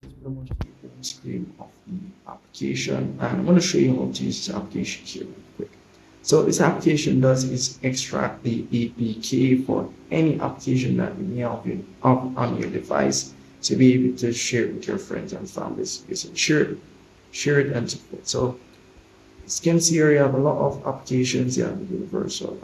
Pretty much the home screen of the application, and I'm going to show you how to use this application here real quick. So this application does is extract the APK for any application that you may have on your device to be able to share it with your friends and families. You can share it and so forth. So as you can see here, you have a lot of applications. You have the universal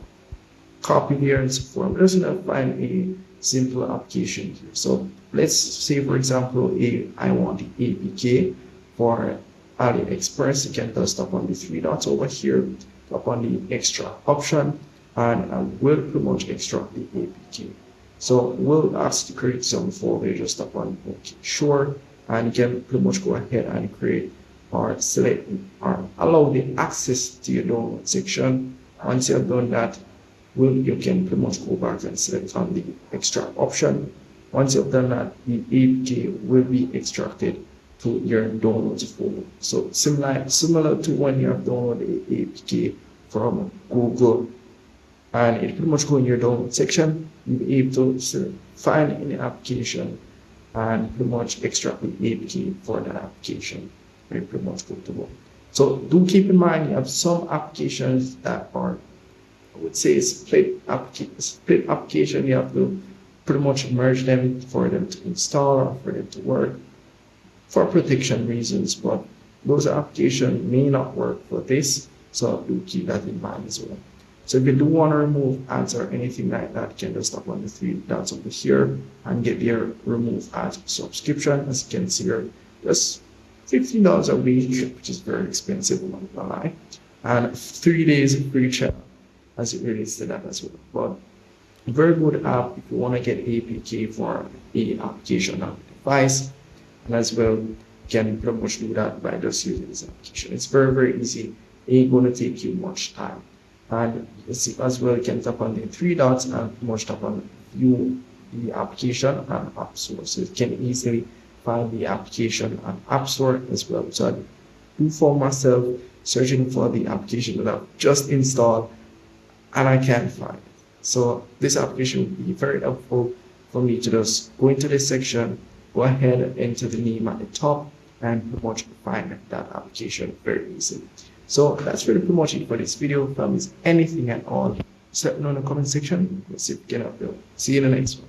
copy here and so forth. I'm just going to find a simple application here. So let's say, for example, I want the APK for AliExpress. You can just tap on the three dots over here, tap on the extract option, and I will pretty much extract the APK. So we'll ask to create some folder. Just tap on OK, sure, and you can pretty much go ahead and create or select or allow the access to your download section. Once you have done that, you can pretty much go back and select on the extract option. Once you've done that, the APK will be extracted to your downloads folder. So similar to when you have downloaded the APK from Google, and it pretty much go in your download section. You'll be able to find any application and pretty much extract the APK for that application. Very pretty much good to go. So do keep in mind you have some applications that are, I would say, split application. You have to pretty much merge them for them to install or for them to work for protection reasons, but those applications may not work for this, so do keep that in mind as well. So if you do want to remove ads or anything like that, you can just tap on the three dots over here and get your remove ads subscription. As you can see here, just $15 a week, which is very expensive, I'm not gonna lie, and 3 days free trial as it relates to that as well. But very good app if you want to get APK for a application on the device, and as well you can pretty much do that by just using this application. It's very easy. It ain't going to take you much time. And as well, you can tap on the three dots and pretty much tap on view the application and app store, so you can easily find the application and app store as well. So I do for myself searching for the application that I've just installed and I can't find it. So this application would be very helpful for me to just go into this section, go ahead and enter the name at the top, and pretty much find that application very easily. So that's really pretty much it for this video. If there is anything at all, just let me know in the comment section. Let's see if we can help you. See you in the next one.